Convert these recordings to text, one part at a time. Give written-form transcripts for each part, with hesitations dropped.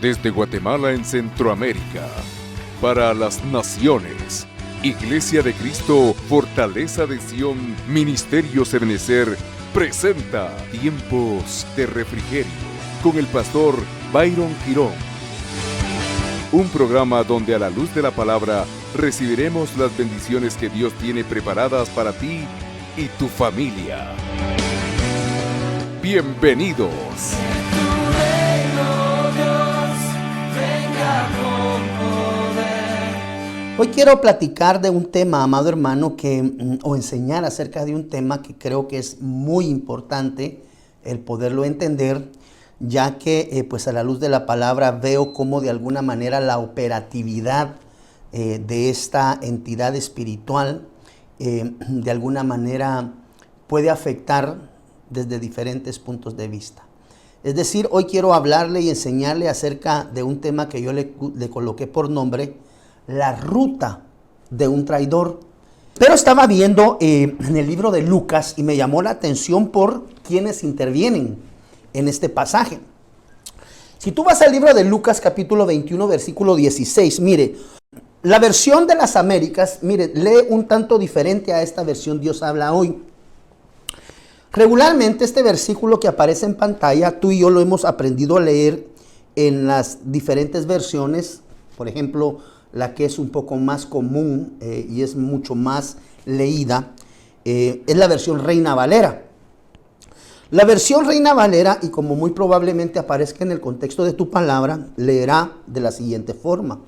Desde Guatemala en Centroamérica, para las naciones, Iglesia de Cristo, Fortaleza de Sion, Ministerio Ebenecer, presenta Tiempos de Refrigerio, con el pastor Byron Girón. Un programa donde a la luz de la palabra recibiremos las bendiciones que Dios tiene preparadas para ti y tu familia. Bienvenidos. Hoy quiero platicar de un tema, amado hermano, o enseñar acerca de un tema que creo que es muy importante el poderlo entender, ya que pues a la luz de la palabra veo cómo de alguna manera la operatividad de esta entidad espiritual de alguna manera puede afectar desde diferentes puntos de vista. Es decir, hoy quiero hablarle y enseñarle acerca de un tema que yo le coloqué por nombre, la ruta de un traidor. Pero estaba viendo en el libro de Lucas y me llamó la atención por quienes intervienen en este pasaje. Si tú vas al libro de Lucas capítulo 21 versículo 16, mire, la versión de las Américas, mire, lee un tanto diferente a esta versión Dios habla hoy. Regularmente este versículo que aparece en pantalla, tú y yo lo hemos aprendido a leer en las diferentes versiones, por ejemplo, la que es un poco más común y es mucho más leída, es la versión Reina Valera. La versión Reina Valera, y como muy probablemente aparezca en el contexto de tu palabra, leerá de la siguiente forma: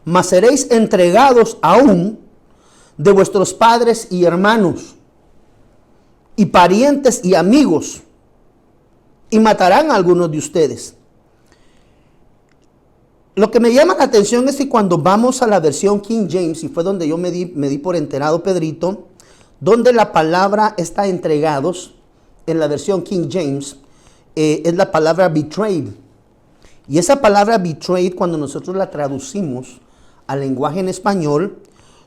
mas seréis entregados aún de vuestros padres y hermanos, y parientes y amigos, y matarán a algunos de ustedes. Lo que me llama la atención es que cuando vamos a la versión King James, y fue donde yo me di por enterado, Pedrito, donde la palabra está entregados, en la versión King James, es la palabra betrayed. Y esa palabra betrayed, cuando nosotros la traducimos al lenguaje en español,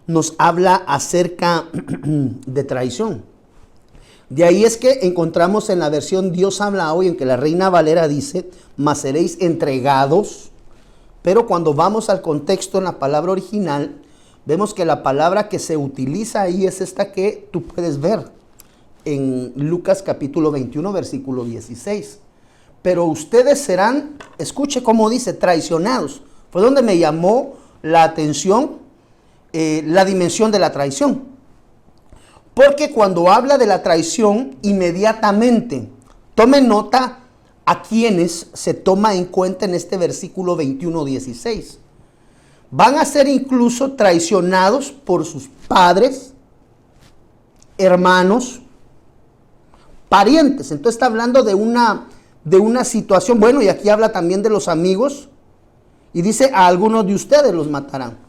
nos habla acerca de traición. De ahí es que encontramos en la versión Dios habla hoy, en que la Reina Valera dice, mas seréis entregados. Pero cuando vamos al contexto en la palabra original, vemos que la palabra que se utiliza ahí es esta que tú puedes ver en Lucas capítulo 21, versículo 16. Pero ustedes serán, escuche cómo dice, traicionados. Fue donde me llamó la atención la dimensión de la traición. Porque cuando habla de la traición, inmediatamente, tomen nota a quienes se toma en cuenta en este versículo 21-16. Van a ser incluso traicionados por sus padres, hermanos, parientes. Entonces está hablando de una situación, bueno, y aquí habla también de los amigos, y dice, a algunos de ustedes los matarán.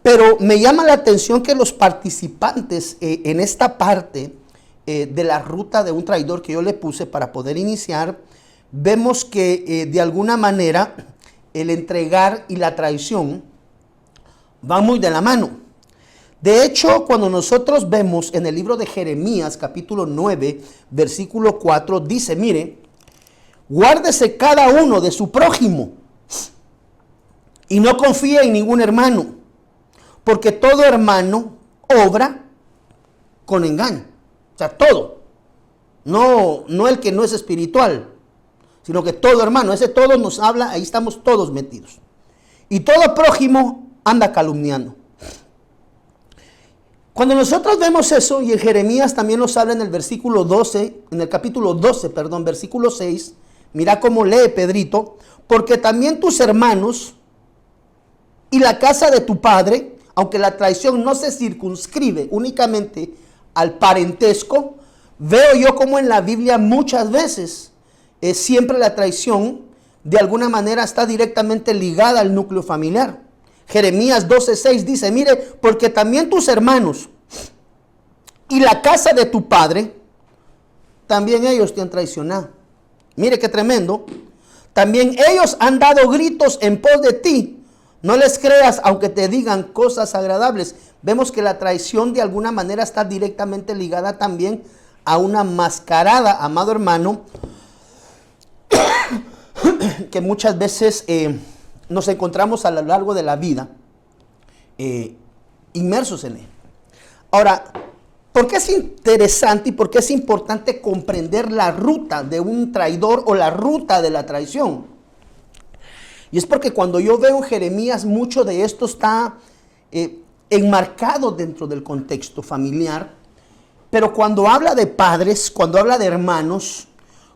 Pero me llama la atención que los participantes en esta parte de la ruta de un traidor que yo le puse para poder iniciar, vemos que de alguna manera el entregar y la traición van muy de la mano. De hecho, cuando nosotros vemos en el libro de Jeremías, capítulo 9, versículo 4, dice, mire, guárdese cada uno de su prójimo y no confíe en ningún hermano, porque todo hermano obra con engaño. O sea, todo. No el que no es espiritual, sino que todo hermano, ese todo nos habla, ahí estamos todos metidos. Y todo prójimo anda calumniando. Cuando nosotros vemos eso, y en Jeremías también nos habla en el versículo 12, en el capítulo 12, versículo 6, mira cómo lee Pedrito, porque también tus hermanos y la casa de tu padre, aunque la traición no se circunscribe únicamente al parentesco, veo yo como en la Biblia muchas veces siempre la traición de alguna manera está directamente ligada al núcleo familiar. Jeremías 12:6 dice, mire, porque también tus hermanos y la casa de tu padre, también ellos te han traicionado. Mire qué tremendo. También ellos han dado gritos en pos de ti. No les creas aunque te digan cosas agradables. Vemos que la traición de alguna manera está directamente ligada también a una mascarada, amado hermano, que muchas veces nos encontramos a lo largo de la vida inmersos en él. Ahora, ¿por qué es interesante y por qué es importante comprender la ruta de un traidor o la ruta de la traición? Y es porque cuando yo veo en Jeremías, mucho de esto está enmarcado dentro del contexto familiar, pero cuando habla de padres, cuando habla de hermanos,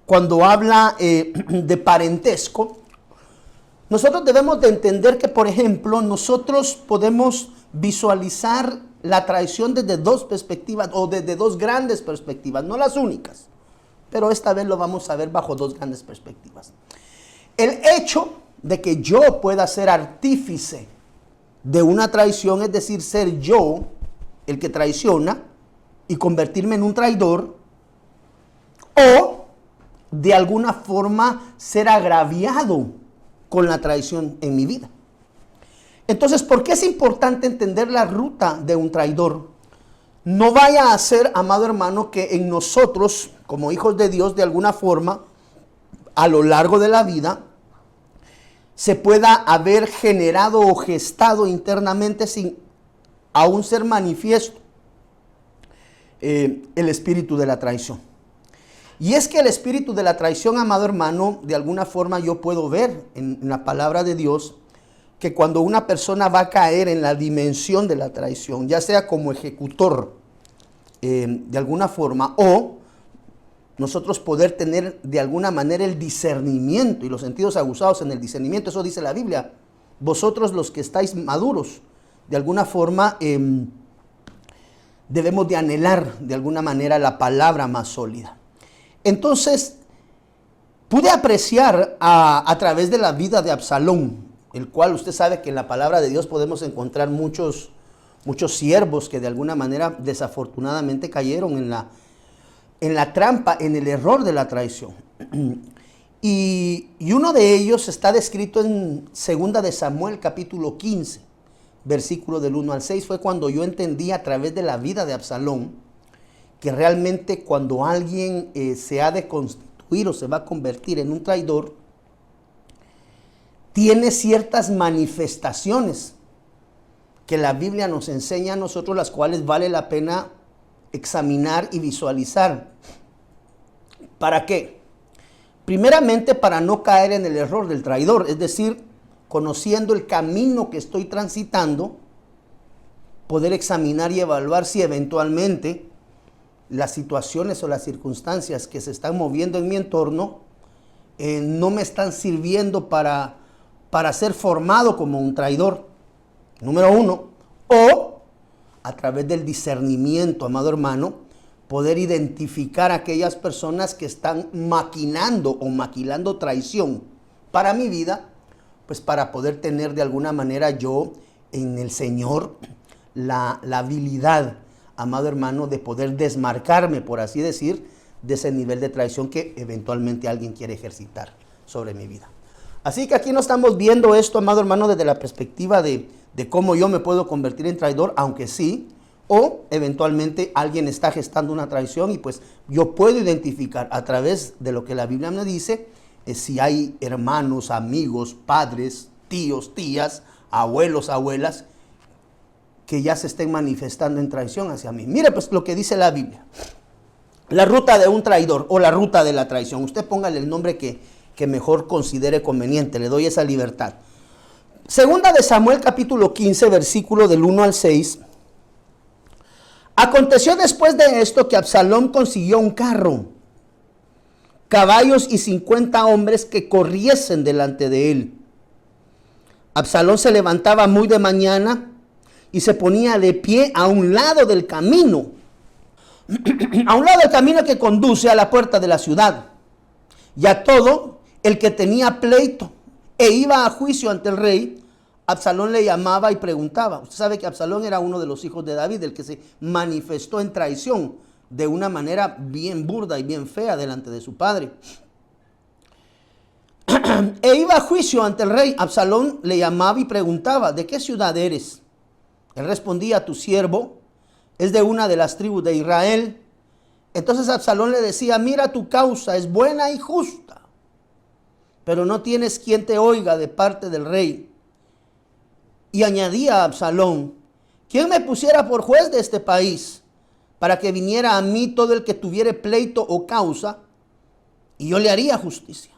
cuando habla de parentesco, nosotros debemos de entender que, por ejemplo, nosotros podemos visualizar la traición desde dos perspectivas o desde dos grandes perspectivas, no las únicas, pero esta vez lo vamos a ver bajo dos grandes perspectivas. El hecho de que yo pueda ser artífice de una traición, es decir, ser yo el que traiciona y convertirme en un traidor, o de alguna forma ser agraviado con la traición en mi vida. Entonces, ¿por qué es importante entender la ruta de un traidor? No vaya a ser, amado hermano, que en nosotros, como hijos de Dios, de alguna forma, a lo largo de la vida, se pueda haber generado o gestado internamente sin aún ser manifiesto el espíritu de la traición. Y es que el espíritu de la traición, amado hermano, de alguna forma yo puedo ver en la palabra de Dios que cuando una persona va a caer en la dimensión de la traición, ya sea como ejecutor de alguna forma, o nosotros poder tener de alguna manera el discernimiento y los sentidos aguzados en el discernimiento, eso dice la Biblia. Vosotros los que estáis maduros, de alguna forma debemos de anhelar de alguna manera la palabra más sólida. Entonces, pude apreciar a través de la vida de Absalón, el cual usted sabe que en la palabra de Dios podemos encontrar muchos siervos que de alguna manera desafortunadamente cayeron en la trampa, en el error de la traición. Y uno de ellos está descrito en 2 de Samuel capítulo 15, versículo del 1 al 6. Fue cuando yo entendí a través de la vida de Absalón que realmente cuando alguien se ha de constituir o se va a convertir en un traidor, tiene ciertas manifestaciones que la Biblia nos enseña a nosotros, las cuales vale la pena examinar y visualizar. ¿Para qué? Primeramente, para no caer en el error del traidor, es decir, conociendo el camino que estoy transitando, poder examinar y evaluar si eventualmente las situaciones o las circunstancias que se están moviendo en mi entorno no me están sirviendo para ser formado como un traidor, número uno, o a través del discernimiento, amado hermano, poder identificar a aquellas personas que están maquinando o maquilando traición para mi vida, pues para poder tener de alguna manera yo en el Señor la habilidad, amado hermano, de poder desmarcarme, por así decir, de ese nivel de traición que eventualmente alguien quiere ejercitar sobre mi vida. Así que aquí no estamos viendo esto, amado hermano, desde la perspectiva de cómo yo me puedo convertir en traidor, aunque sí, o eventualmente alguien está gestando una traición y pues yo puedo identificar a través de lo que la Biblia me dice, si hay hermanos, amigos, padres, tíos, tías, abuelos, abuelas, que ya se estén manifestando en traición hacia mí. Mire pues lo que dice la Biblia. La ruta de un traidor o la ruta de la traición. Usted póngale el nombre que mejor considere conveniente. Le doy esa libertad. 2 de Samuel capítulo 15, versículo del 1 al 6. Aconteció después de esto que Absalón consiguió un carro, caballos y 50 hombres que corriesen delante de él. Absalón se levantaba muy de mañana y se ponía de pie a un lado del camino, a un lado del camino que conduce a la puerta de la ciudad. Y a todo el que tenía pleito e iba a juicio ante el rey, Absalón le llamaba y preguntaba. Usted sabe que Absalón era uno de los hijos de David, el que se manifestó en traición de una manera bien burda y bien fea delante de su padre. E iba a juicio ante el rey. Absalón le llamaba y preguntaba, ¿de qué ciudad eres? Él respondía, tu siervo es de una de las tribus de Israel. Entonces Absalón le decía, mira, tu causa es buena y justa. pero no tienes quien te oiga de parte del rey. Y añadía a Absalón: ¿quién me pusiera por juez de este país, para que viniera a mí todo el que tuviere pleito o causa, y yo le haría justicia?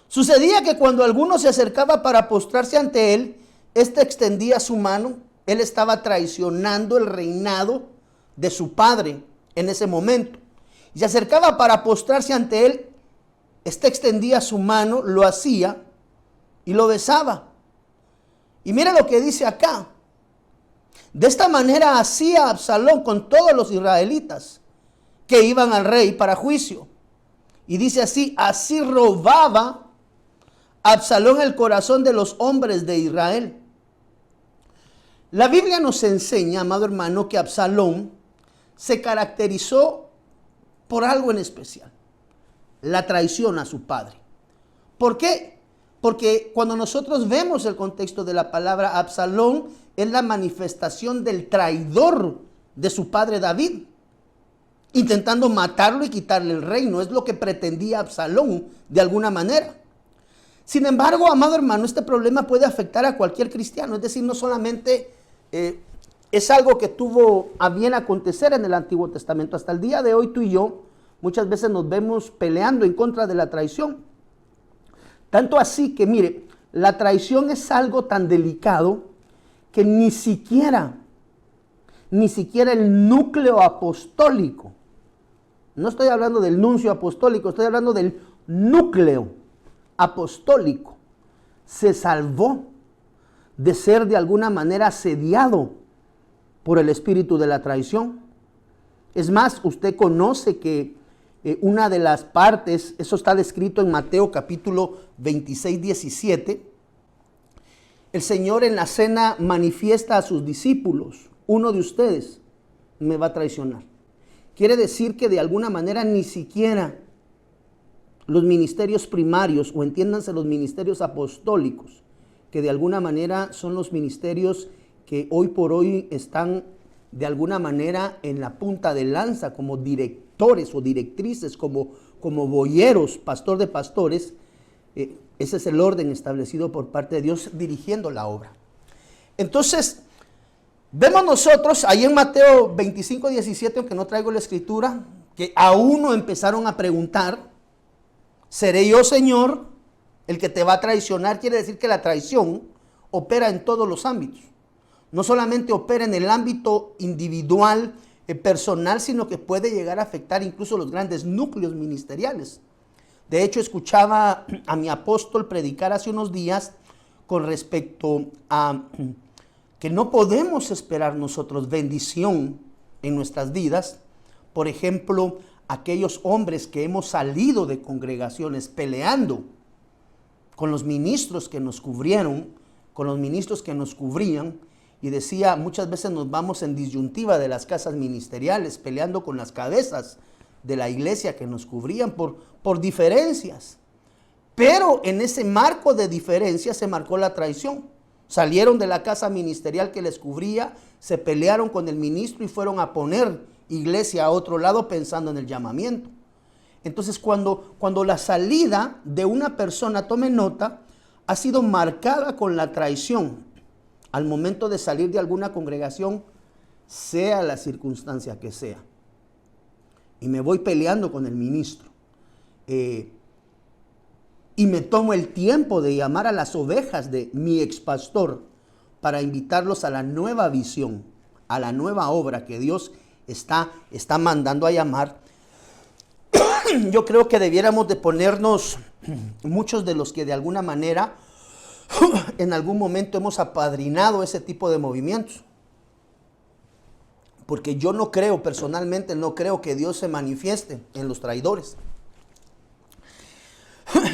Sucedía que cuando alguno se acercaba para postrarse ante él, éste extendía su mano. Él estaba traicionando el reinado de su padre en ese momento. Y se acercaba para postrarse ante él. Éste extendía su mano, lo hacía y lo besaba. Y mira lo que dice acá. De esta manera hacía Absalón con todos los israelitas que iban al rey para juicio. Y dice así: así robaba Absalón el corazón de los hombres de Israel. La Biblia nos enseña, amado hermano, que Absalón se caracterizó por algo en especial: la traición a su padre. ¿Por qué? Porque cuando nosotros vemos el contexto de la palabra, Absalón es la manifestación del traidor de su padre David, intentando matarlo y quitarle el reino. Es lo que pretendía Absalón de alguna manera. Sin embargo, amado hermano, este problema puede afectar a cualquier cristiano. Es decir, no solamente es algo que tuvo a bien acontecer en el Antiguo Testamento. Hasta el día de hoy tú y yo muchas veces nos vemos peleando en contra de la traición. Tanto así que, mire, la traición es algo tan delicado que ni siquiera el núcleo apostólico, no estoy hablando del nuncio apostólico, estoy hablando del núcleo apostólico, se salvó de ser de alguna manera asediado por el espíritu de la traición. Es más, usted conoce que una de las partes, eso está descrito en Mateo capítulo 26, 17, el Señor en la cena manifiesta a sus discípulos: uno de ustedes me va a traicionar. Quiere decir que de alguna manera ni siquiera los ministerios primarios, o entiéndanse los ministerios apostólicos, que de alguna manera son los ministerios que hoy por hoy están de alguna manera en la punta de lanza como directores o directrices, como boyeros, pastor de pastores. Ese es el orden establecido por parte de Dios dirigiendo la obra. Entonces, vemos nosotros ahí en Mateo 25, 17, aunque no traigo la escritura, que a uno empezaron a preguntar: ¿seré yo, Señor, el que te va a traicionar? Quiere decir que la traición opera en todos los ámbitos. No solamente opera en el ámbito individual, personal, sino que puede llegar a afectar incluso los grandes núcleos ministeriales. De hecho, escuchaba a mi apóstol predicar hace unos días con respecto a que no podemos esperar nosotros bendición en nuestras vidas. Por ejemplo, aquellos hombres que hemos salido de congregaciones peleando con los ministros que nos cubrieron, con los ministros que nos cubrían, y decía, muchas veces nos vamos en disyuntiva de las casas ministeriales, peleando con las cabezas de la iglesia que nos cubrían por diferencias. Pero en ese marco de diferencias se marcó la traición. Salieron de la casa ministerial que les cubría, se pelearon con el ministro y fueron a poner iglesia a otro lado pensando en el llamamiento. Entonces, cuando la salida de una persona, tome nota, ha sido marcada con la traición al momento de salir de alguna congregación, sea la circunstancia que sea, y me voy peleando con el ministro, y me tomo el tiempo de llamar a las ovejas de mi expastor para invitarlos a la nueva visión, a la nueva obra que Dios está mandando a llamar. Yo creo que debiéramos de ponernos, muchos de los que de alguna manera en algún momento hemos apadrinado ese tipo de movimientos, porque yo no creo, personalmente no creo que Dios se manifieste en los traidores.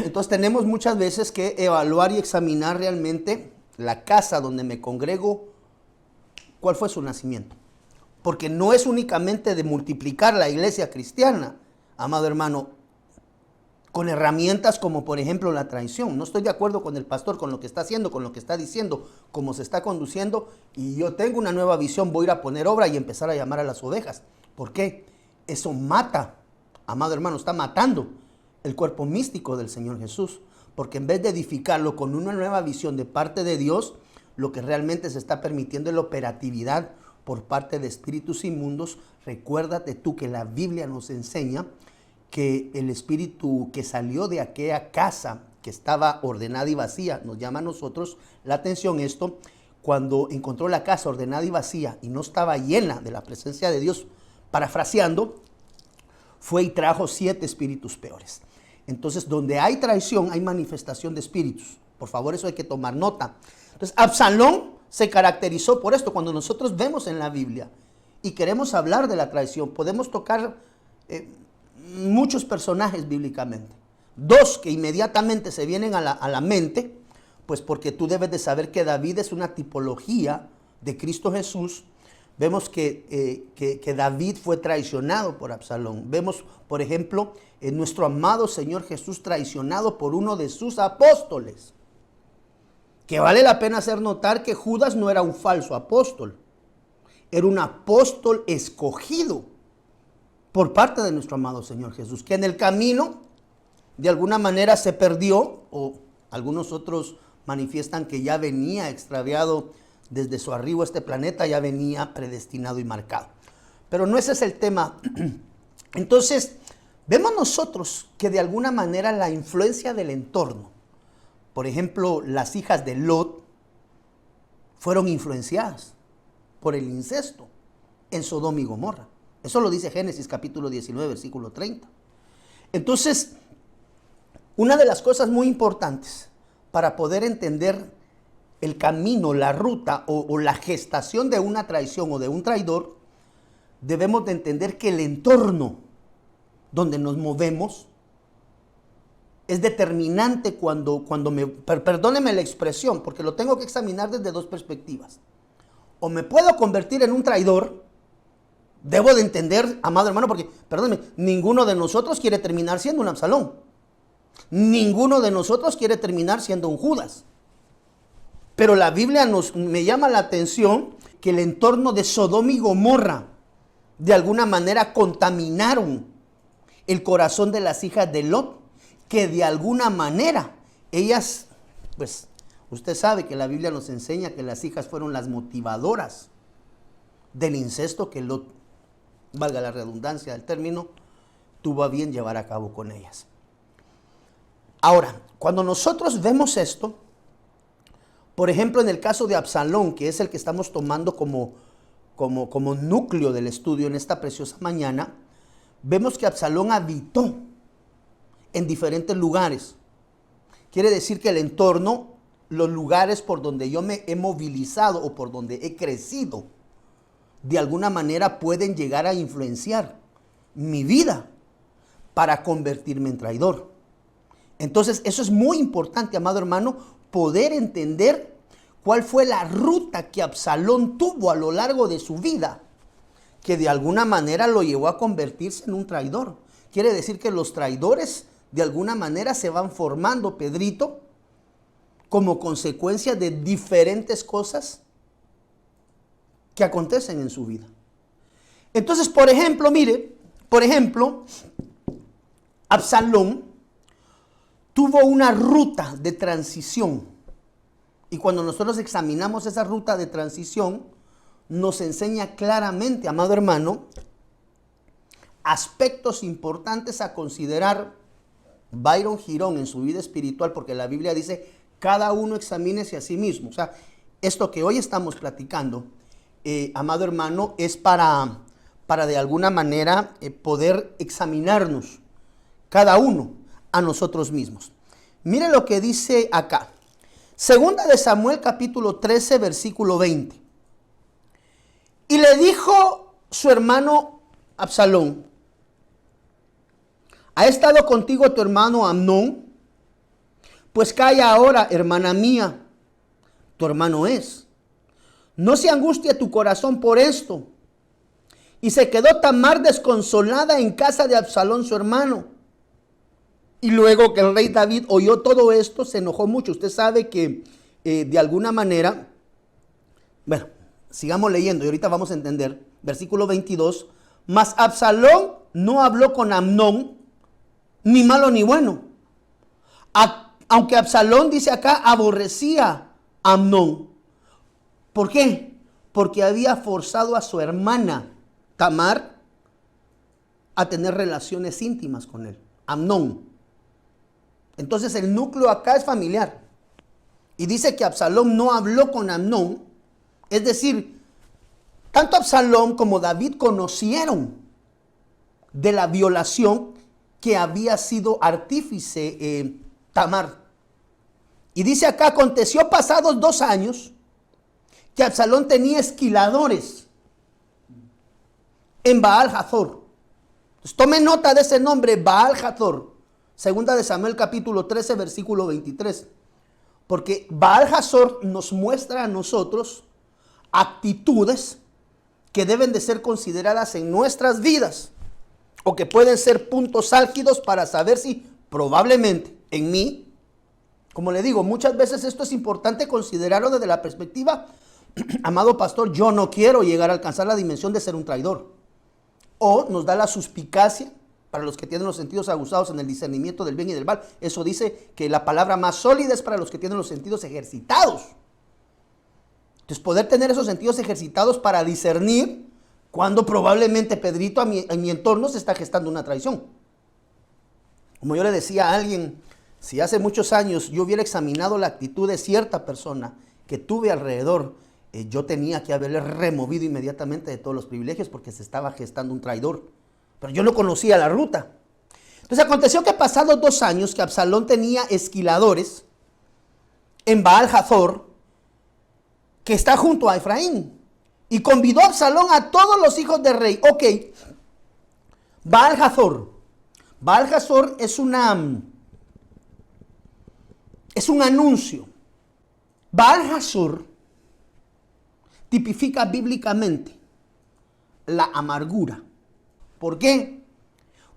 Entonces tenemos muchas veces que evaluar y examinar realmente la casa donde me congrego, cuál fue su nacimiento. Porque no es únicamente de multiplicar la iglesia cristiana, amado hermano, con herramientas como por ejemplo la traición. No estoy de acuerdo con el pastor, con lo que está haciendo, con lo que está diciendo, cómo se está conduciendo, y yo tengo una nueva visión, voy a ir a poner obra y empezar a llamar a las ovejas. ¿Por qué? Eso mata, amado hermano, está matando el cuerpo místico del Señor Jesús. porque en vez de edificarlo con una nueva visión de parte de Dios, lo que realmente se está permitiendo es la operatividad por parte de espíritus inmundos. Recuérdate tú que la Biblia nos enseña que el espíritu que salió de aquella casa que estaba ordenada y vacía, nos llama a nosotros la atención esto, cuando encontró la casa ordenada y vacía y no estaba llena de la presencia de Dios, parafraseando, fue y trajo 7 espíritus peores. Entonces, donde hay traición, hay manifestación de espíritus. Por favor, eso hay que tomar nota. Entonces, Absalón se caracterizó por esto. Cuando nosotros vemos en la Biblia y queremos hablar de la traición, podemos tocar muchos personajes bíblicamente. 2 que inmediatamente se vienen a la mente, pues porque tú debes de saber que David es una tipología de Cristo Jesús. Vemos que David fue traicionado por Absalón. Vemos, por ejemplo, nuestro amado Señor Jesús traicionado por uno de sus apóstoles. Que vale la pena hacer notar que Judas no era un falso apóstol. Era un apóstol escogido por parte de nuestro amado Señor Jesús, que en el camino de alguna manera se perdió, o algunos otros manifiestan que ya venía extraviado desde su arribo a este planeta, ya venía predestinado y marcado. Pero no ese es el tema. Entonces, vemos nosotros que de alguna manera la influencia del entorno, por ejemplo, las hijas de Lot, fueron influenciadas por el incesto en Sodoma y Gomorra. Eso lo dice Génesis capítulo 19, versículo 30. Entonces, una de las cosas muy importantes para poder entender el camino, la ruta o la gestación de una traición o de un traidor, debemos de entender que el entorno donde nos movemos es determinante perdóneme la expresión, porque lo tengo que examinar desde 2 perspectivas. O me puedo convertir en un traidor, debo de entender, amado hermano, porque, perdóneme, ninguno de nosotros quiere terminar siendo un Absalón. Ninguno de nosotros quiere terminar siendo un Judas. Pero la Biblia me llama la atención que el entorno de Sodoma y Gomorra de alguna manera contaminaron el corazón de las hijas de Lot, que de alguna manera ellas, pues usted sabe que la Biblia nos enseña que las hijas fueron las motivadoras del incesto que Lot, valga la redundancia del término, tuvo a bien llevar a cabo con ellas. Ahora, cuando nosotros vemos esto, por ejemplo, en el caso de Absalón, que es el que estamos tomando como núcleo del estudio en esta preciosa mañana, vemos que Absalón habitó en diferentes lugares. Quiere decir que el entorno, los lugares por donde yo me he movilizado o por donde he crecido, de alguna manera pueden llegar a influenciar mi vida para convertirme en traidor. Entonces, eso es muy importante, amado hermano, poder entender cuál fue la ruta que Absalón tuvo a lo largo de su vida, que de alguna manera lo llevó a convertirse en un traidor. Quiere decir que los traidores de alguna manera se van formando, Pedrito, como consecuencia de diferentes cosas que acontecen en su vida. Entonces, por ejemplo, Absalón tuvo una ruta de transición. Y cuando nosotros examinamos esa ruta de transición, nos enseña claramente, amado hermano, aspectos importantes a considerar. Byron Girón en su vida espiritual, porque la Biblia dice, cada uno examínese a sí mismo. O sea, esto que hoy estamos platicando, amado hermano, es para de alguna manera poder examinarnos, cada uno, a nosotros mismos. Mire lo que dice acá. Segunda de Samuel capítulo 13, versículo 20. Y le dijo su hermano Absalón, ¿ha estado contigo tu hermano Amnón? Pues calla ahora, hermana mía, tu hermano es. No se angustia tu corazón por esto. Y se quedó Tamar desconsolada en casa de Absalón su hermano. Y luego que el rey David oyó todo esto, se enojó mucho. Usted sabe que de alguna manera, bueno, sigamos leyendo y ahorita vamos a entender. Versículo 22, mas Absalón no habló con Amnón, ni malo ni bueno. Aunque Absalón, dice acá, aborrecía a Amnón. ¿Por qué? Porque había forzado a su hermana Tamar a tener relaciones íntimas con él, Amnón. Entonces el núcleo acá es familiar. Y dice que Absalón no habló con Amnón. Es decir, tanto Absalón como David conocieron de la violación que había sido artífice Tamar. Y dice acá, aconteció pasados 2 años que Absalón tenía esquiladores en Baal-Hazor. Entonces, tome nota de ese nombre, Baal-Hazor. Segunda de Samuel capítulo 13, versículo 23. Porque Baal-Hazor nos muestra a nosotros actitudes que deben de ser consideradas en nuestras vidas, o que pueden ser puntos álgidos para saber si probablemente en mí, como le digo, muchas veces esto es importante considerarlo desde la perspectiva, amado pastor, yo no quiero llegar a alcanzar la dimensión de ser un traidor. O nos da la suspicacia, para los que tienen los sentidos aguzados en el discernimiento del bien y del mal. Eso dice que la palabra más sólida es para los que tienen los sentidos ejercitados. Entonces, poder tener esos sentidos ejercitados para discernir cuando probablemente Pedrito en mi entorno se está gestando una traición. Como yo le decía a alguien, si hace muchos años yo hubiera examinado la actitud de cierta persona que tuve alrededor, yo tenía que haberle removido inmediatamente de todos los privilegios porque se estaba gestando un traidor. Pero yo no conocía la ruta. Entonces aconteció que pasados 2 años que Absalón tenía esquiladores en Baal-Hazor, que está junto a Efraín, y convidó a Absalón a todos los hijos del rey. Ok, Baal-Hazor. Baal-Hazor es un anuncio. Baal-Hazor tipifica bíblicamente la amargura. ¿Por qué?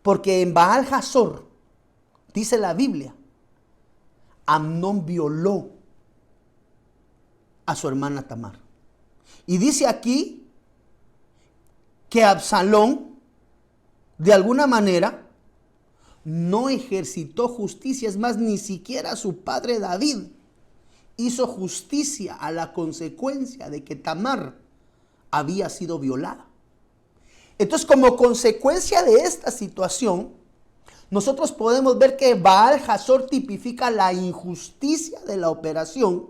Porque en Baal-Hazor, dice la Biblia, Amnón violó a su hermana Tamar. Y dice aquí que Absalón, de alguna manera, no ejercitó justicia. Es más, ni siquiera su padre David hizo justicia a la consecuencia de que Tamar había sido violada. Entonces, como consecuencia de esta situación, nosotros podemos ver que Baal-Hazor tipifica la injusticia de la operación,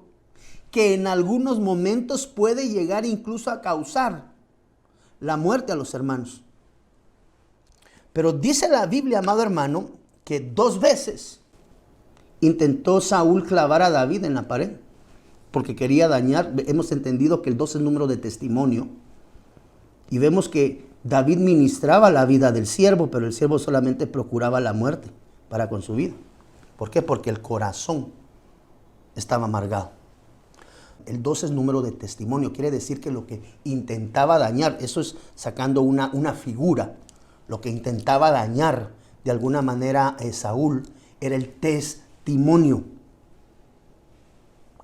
que en algunos momentos puede llegar incluso a causar la muerte a los hermanos. Pero dice la Biblia, amado hermano, que 2 veces intentó Saúl clavar a David en la pared, porque quería dañar. Hemos entendido que el 2 es número de testimonio, y vemos que David ministraba la vida del siervo, pero el siervo solamente procuraba la muerte para con su vida. ¿Por qué? Porque el corazón estaba amargado. El 2 es número de testimonio, quiere decir que lo que intentaba dañar, eso es sacando una figura, lo que intentaba dañar de alguna manera Saúl era el testimonio.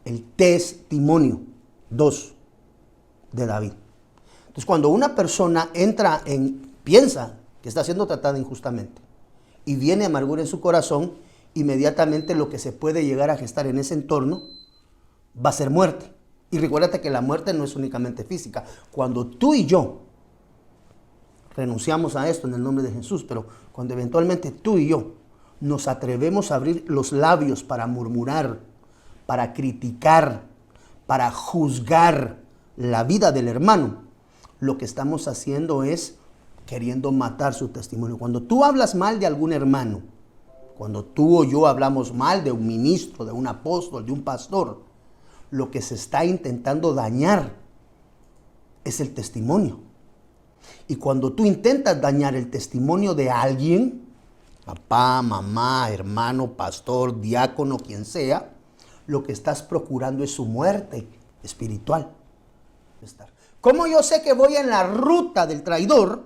El testimonio 2 de David. Entonces, cuando una persona piensa que está siendo tratada injustamente y viene amargura en su corazón, inmediatamente lo que se puede llegar a gestar en ese entorno va a ser muerte. Y recuérdate que la muerte no es únicamente física. Cuando tú y yo renunciamos a esto en el nombre de Jesús, pero cuando eventualmente tú y yo nos atrevemos a abrir los labios para murmurar, para criticar, para juzgar la vida del hermano, lo que estamos haciendo es queriendo matar su testimonio. Cuando tú hablas mal de algún hermano, cuando tú o yo hablamos mal de un ministro, de un apóstol, de un pastor, lo que se está intentando dañar es el testimonio. Y cuando tú intentas dañar el testimonio de alguien, papá, mamá, hermano, pastor, diácono, quien sea, lo que estás procurando es su muerte espiritual. ¿Cómo yo sé que voy en la ruta del traidor?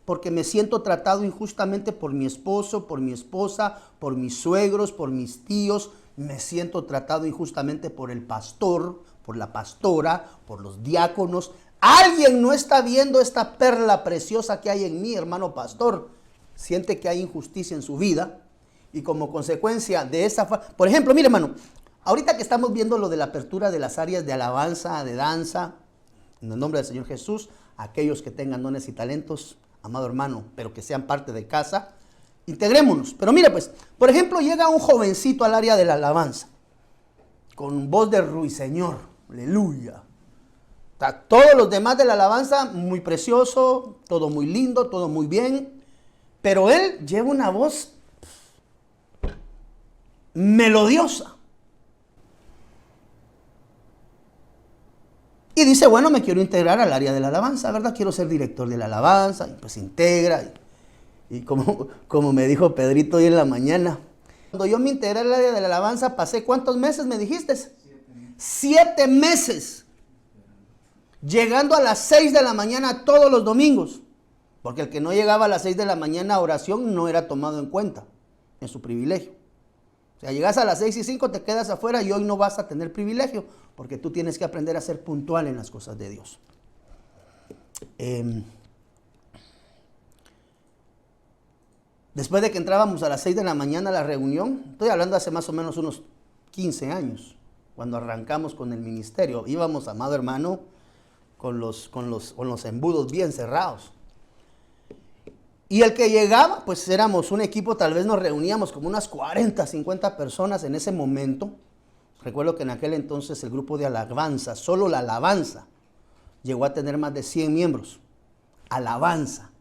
Porque me siento tratado injustamente por mi esposo, por mi esposa, por mis suegros, por mis tíos. Me siento tratado injustamente por el pastor, por la pastora, por los diáconos. Alguien no está viendo esta perla preciosa que hay en mí, hermano pastor. Siente que hay injusticia en su vida Y como consecuencia de esa... Por ejemplo, mire hermano, ahorita que estamos viendo lo de la apertura de las áreas de alabanza, de danza, en el nombre del Señor Jesús, aquellos que tengan dones y talentos, amado hermano, pero que sean parte de casa, integrémonos. Pero mire pues, por ejemplo, llega un jovencito al área de la alabanza, con voz de ruiseñor, aleluya. Todos los demás de la alabanza, muy precioso, todo muy lindo, todo muy bien, pero él lleva una voz melodiosa. Y dice, bueno, me quiero integrar al área de la alabanza, ¿verdad? Quiero ser director de la alabanza, y pues integra. Y como me dijo Pedrito hoy en la mañana, cuando yo me integré al área de la alabanza, pasé, ¿cuántos meses me dijiste? 7 meses. Llegando a las 6 de la mañana todos los domingos. Porque el que no llegaba a las 6 de la mañana a oración no era tomado en cuenta en su privilegio. O sea, llegas a las 6:05, te quedas afuera y hoy no vas a tener privilegio, porque tú tienes que aprender a ser puntual en las cosas de Dios. Después de que entrábamos a las 6 de la mañana a la reunión, estoy hablando hace más o menos unos 15 años, cuando arrancamos con el ministerio, íbamos, amado hermano, con los embudos bien cerrados. Y el que llegaba, pues éramos un equipo, tal vez nos reuníamos como unas 40, 50 personas en ese momento. Recuerdo que en aquel entonces el grupo de alabanza, solo la alabanza, llegó a tener más de 100 miembros. Alabanza,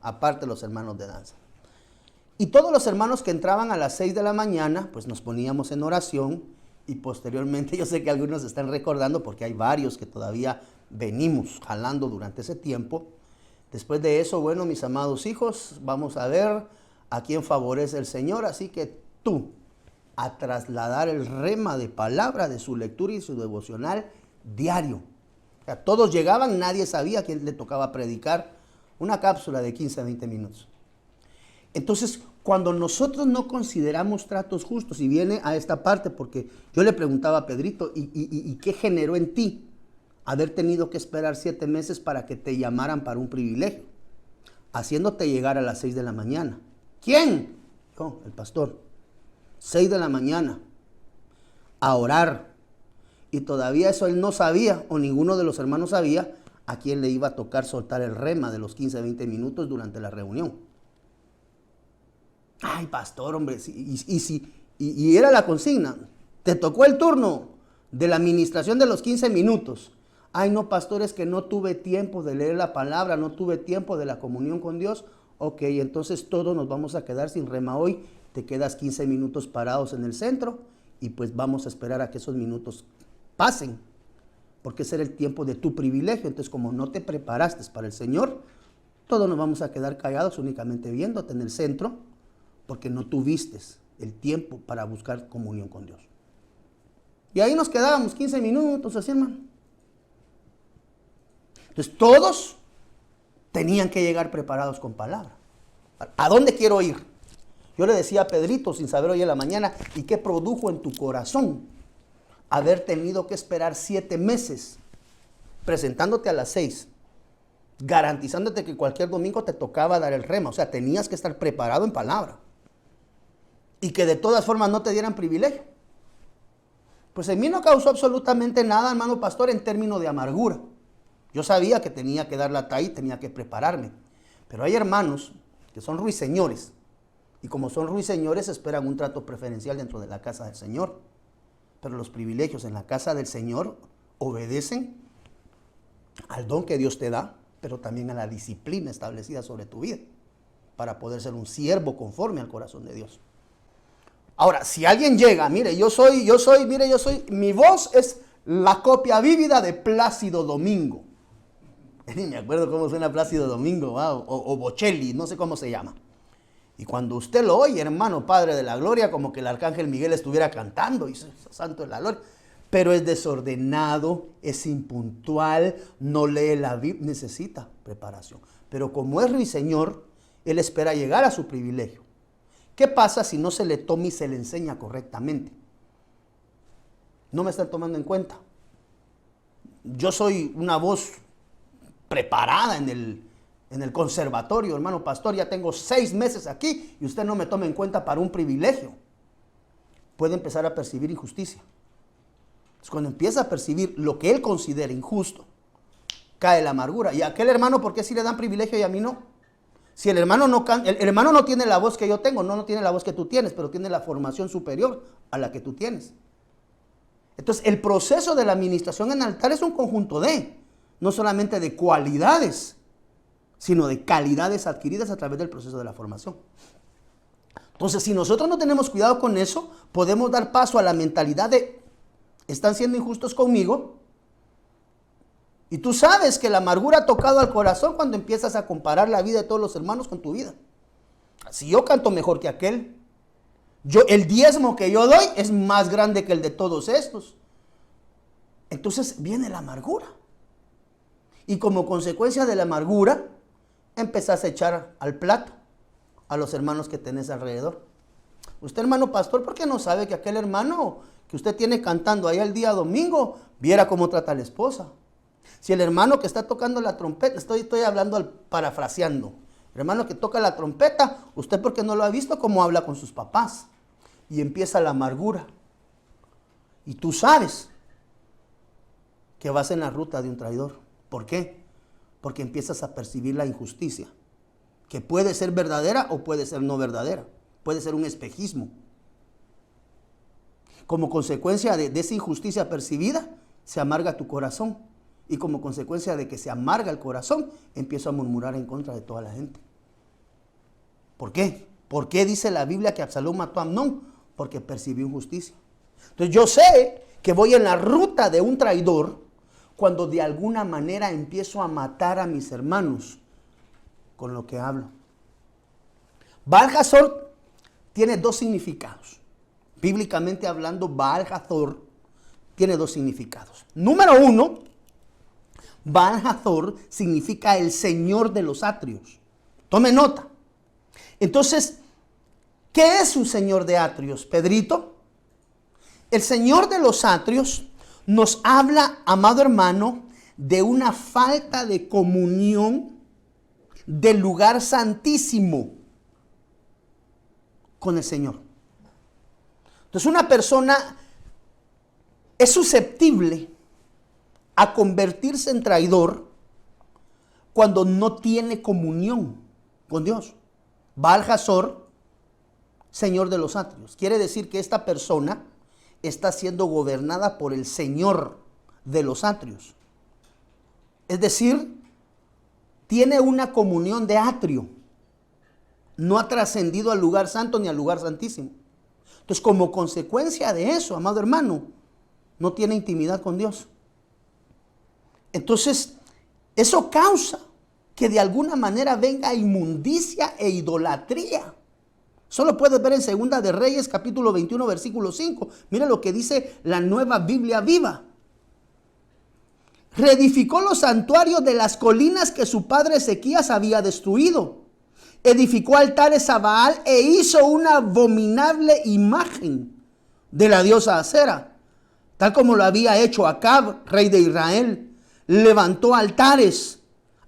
aparte los hermanos de danza. Y todos los hermanos que entraban a las 6 de la mañana, pues nos poníamos en oración y posteriormente, yo sé que algunos están recordando porque hay varios que todavía venimos jalando durante ese tiempo. Después de eso, bueno, mis amados hijos, vamos a ver a quién favorece el Señor. Así que tú, a trasladar el rema de palabra de su lectura y su devocional diario. O sea, todos llegaban, nadie sabía a quién le tocaba predicar. Una cápsula de 15 a 20 minutos. Entonces, cuando nosotros no consideramos tratos justos, y viene a esta parte, porque yo le preguntaba a Pedrito, ¿y qué generó en ti haber tenido que esperar 7 meses para que te llamaran para un privilegio, haciéndote llegar a las 6 de la mañana? ¿Quién? Yo, el pastor. 6 de la mañana, a orar. Y todavía eso él no sabía, o ninguno de los hermanos sabía, a quién le iba a tocar soltar el rema de los 15 a 20 minutos durante la reunión. Ay, pastor, hombre, y era la consigna. Te tocó el turno de la administración de los 15 minutos. Ay, no, pastor, es que no tuve tiempo de leer la palabra, no tuve tiempo de la comunión con Dios. Ok, entonces todos nos vamos a quedar sin rema hoy. Te quedas 15 minutos parados en el centro y pues vamos a esperar a que esos minutos pasen, porque ese era el tiempo de tu privilegio. Entonces, como no te preparaste para el Señor, todos nos vamos a quedar callados únicamente viéndote en el centro, porque no tuviste el tiempo para buscar comunión con Dios. Y ahí nos quedábamos 15 minutos, así, hermano. Entonces, todos tenían que llegar preparados con palabra. ¿A dónde quiero ir? Yo le decía a Pedrito, sin saber hoy en la mañana, ¿y qué produjo en tu corazón haber tenido que esperar 7 meses presentándote a las 6, garantizándote que cualquier domingo te tocaba dar el rema? O sea, tenías que estar preparado en palabra y que de todas formas no te dieran privilegio. Pues en mí no causó absolutamente nada, hermano pastor, en términos de amargura. Yo sabía que tenía que dar la talla y tenía que prepararme. Pero hay hermanos que son ruiseñores, y como son ruiseñores esperan un trato preferencial dentro de la casa del Señor. Pero los privilegios en la casa del Señor obedecen al don que Dios te da, pero también a la disciplina establecida sobre tu vida, para poder ser un siervo conforme al corazón de Dios. Ahora, si alguien llega, mire, mi voz es la copia vívida de Plácido Domingo. Ni me acuerdo cómo suena Plácido Domingo, wow, o Bocelli, no sé cómo se llama. Y cuando usted lo oye, hermano, Padre de la Gloria, como que el Arcángel Miguel estuviera cantando, y Santo de la Gloria. Pero es desordenado, es impuntual, no lee la Biblia, necesita preparación. Pero como es ruiseñor, él espera llegar a su privilegio. ¿Qué pasa si no se le toma y se le enseña correctamente? No me están tomando en cuenta. Yo soy una voz preparada en en el conservatorio, hermano pastor, ya tengo 6 meses aquí y usted no me toma en cuenta para un privilegio. Puede empezar a percibir injusticia. Entonces, cuando empieza a percibir lo que él considera injusto, cae la amargura. ¿Y a aquel hermano por qué sí le dan privilegio y a mí no? Si el hermano el hermano no tiene la voz que yo tengo, no tiene la voz que tú tienes, pero tiene la formación superior a la que tú tienes. Entonces, el proceso de la administración en altar es un conjunto no solamente de cualidades, sino de calidades adquiridas a través del proceso de la formación. Entonces, si nosotros no tenemos cuidado con eso, podemos dar paso a la mentalidad de, están siendo injustos conmigo. Y tú sabes que la amargura ha tocado al corazón cuando empiezas a comparar la vida de todos los hermanos con tu vida. Si yo canto mejor que aquel, el diezmo que yo doy es más grande que el de todos estos. Entonces viene la amargura. Y como consecuencia de la amargura, empezás a echar al plato a los hermanos que tenés alrededor. Usted, hermano pastor, ¿por qué no sabe que aquel hermano que usted tiene cantando ahí el día domingo, viera cómo trata a la esposa? Si el hermano que está tocando la trompeta, estoy hablando parafraseando, el hermano que toca la trompeta, ¿usted por qué no lo ha visto cómo habla con sus papás? Y empieza la amargura. Y tú sabes que vas en la ruta de un traidor. ¿Por qué? Porque empiezas a percibir la injusticia, que puede ser verdadera o puede ser no verdadera. Puede ser un espejismo. Como consecuencia de esa injusticia percibida, se amarga tu corazón. Y como consecuencia de que se amarga el corazón, empiezo a murmurar en contra de toda la gente. ¿Por qué? ¿Por qué dice la Biblia que Absalón mató a Amnón? Porque percibió injusticia. Entonces yo sé que voy en la ruta de un traidor cuando de alguna manera empiezo a matar a mis hermanos con lo que hablo. Baal-Hazor tiene 2 significados. Bíblicamente hablando, Baal-Hazor tiene 2 significados. Número 1, Baal-Hazor significa el Señor de los atrios. Tome nota. Entonces, ¿qué es un Señor de atrios, Pedrito? El Señor de los atrios nos habla, amado hermano, de una falta de comunión del lugar santísimo con el Señor. Entonces, una persona es susceptible a convertirse en traidor cuando no tiene comunión con Dios. Baal-Hazor, Señor de los atrios. Quiere decir que esta persona está siendo gobernada por el Señor de los atrios. Es decir, tiene una comunión de atrio. No ha trascendido al lugar santo ni al lugar santísimo. Entonces, como consecuencia de eso, amado hermano, no tiene intimidad con Dios. Entonces, eso causa que de alguna manera venga inmundicia e idolatría. Solo puedes ver en Segunda de Reyes, capítulo 21, versículo 5. Mira lo que dice la Nueva Biblia Viva. Reedificó los santuarios de las colinas que su padre Ezequías había destruido. Edificó altares a Baal e hizo una abominable imagen de la diosa Acera, tal como lo había hecho Acab, rey de Israel. Levantó altares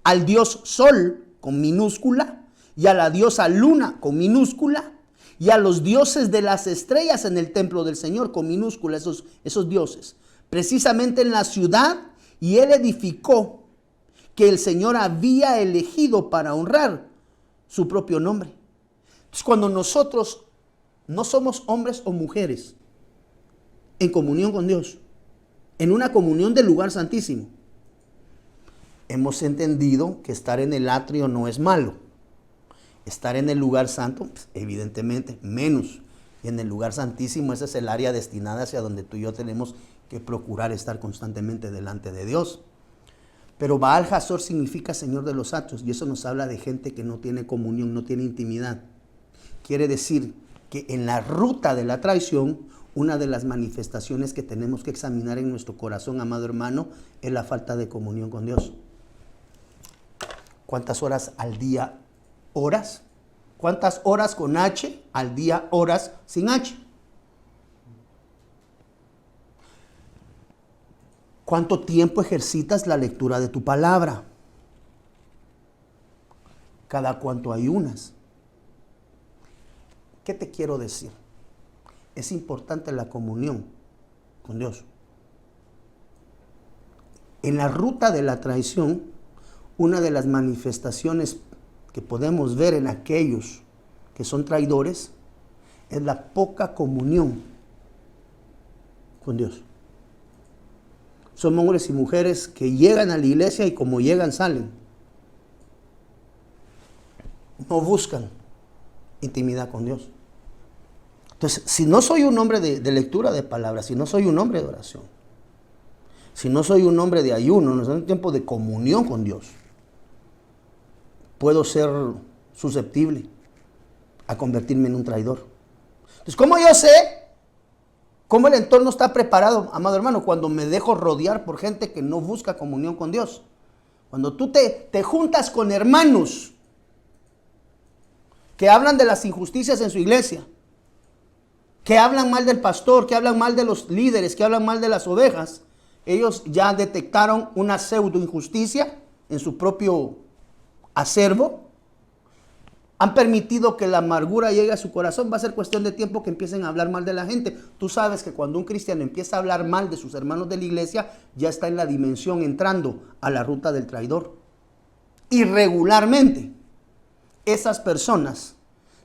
al dios Sol, con minúscula, y a la diosa Luna, con minúscula, y a los dioses de las estrellas en el templo del Señor, con minúscula, esos dioses, precisamente en la ciudad, y él edificó que el Señor había elegido para honrar su propio nombre. Entonces, cuando nosotros no somos hombres o mujeres en comunión con Dios, en una comunión del lugar santísimo, hemos entendido que estar en el atrio no es malo. Estar en el lugar santo, pues, evidentemente, menos. Y en el lugar santísimo, ese es el área destinada hacia donde tú y yo tenemos que procurar estar constantemente delante de Dios. Pero Baal-Hazor significa Señor de los atrios, y eso nos habla de gente que no tiene comunión, no tiene intimidad. Quiere decir que en la ruta de la traición, una de las manifestaciones que tenemos que examinar en nuestro corazón, amado hermano, es la falta de comunión con Dios. ¿Cuántas horas al día oras? ¿Cuántas horas con H al día oras sin H? ¿Cuánto tiempo ejercitas la lectura de tu palabra? cada cuanto ayunas. ¿Qué te quiero decir? Es importante la comunión con Dios. En la ruta de la traición, una de las manifestaciones que podemos ver en aquellos que son traidores es la poca comunión con Dios. Son hombres y mujeres que llegan a la iglesia y como llegan salen. No buscan intimidad con Dios. Entonces, si no soy un hombre de lectura de palabras, si no soy un hombre de oración, si no soy un hombre de ayuno, no soy un tiempo de comunión con Dios, puedo ser susceptible a convertirme en un traidor. Entonces, ¿cómo yo sé cómo el entorno está preparado, amado hermano? Cuando me dejo rodear por gente que no busca comunión con Dios. Cuando tú te juntas con hermanos que hablan de las injusticias en su iglesia, que hablan mal del pastor, que hablan mal de los líderes, que hablan mal de las ovejas, ellos ya detectaron una pseudo injusticia en su propio acervo, han permitido que la amargura llegue a su corazón. Va a ser cuestión de tiempo que empiecen a hablar mal de la gente. Tú sabes que cuando un cristiano empieza a hablar mal de sus hermanos de la iglesia, ya está en la dimensión entrando a la ruta del traidor. Y regularmente, esas personas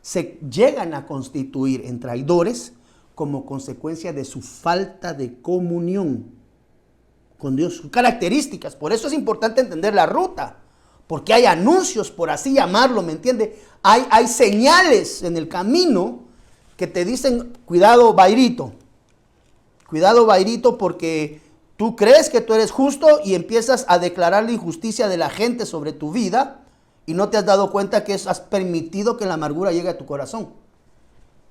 se llegan a constituir en traidores como consecuencia de su falta de comunión con Dios, sus características. Por eso es importante entender la ruta, porque hay anuncios, por así llamarlo, ¿me entiende? Hay señales en el camino que te dicen, cuidado, Bairito, porque tú crees que tú eres justo y empiezas a declarar la injusticia de la gente sobre tu vida y no te has dado cuenta que has permitido que la amargura llegue a tu corazón.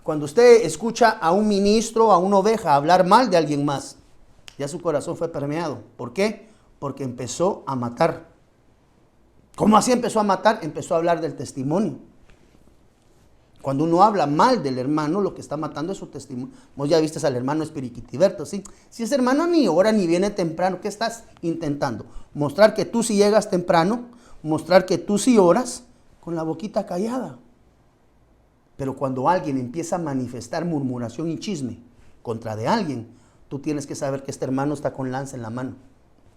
Cuando usted escucha a un ministro, a una oveja hablar mal de alguien más, ya su corazón fue permeado. ¿Por qué? Porque empezó a matar. ¿Cómo así empezó a matar? Empezó a hablar del testimonio. Cuando uno habla mal del hermano, lo que está matando es su testimonio. Vos ya viste al hermano Espiriquitiberto, ¿sí? Si ese hermano ni ora ni viene temprano, ¿qué estás intentando? Mostrar que tú sí llegas temprano, mostrar que tú sí oras con la boquita callada. Pero cuando alguien empieza a manifestar murmuración y chisme contra de alguien, tú tienes que saber que este hermano está con lanza en la mano,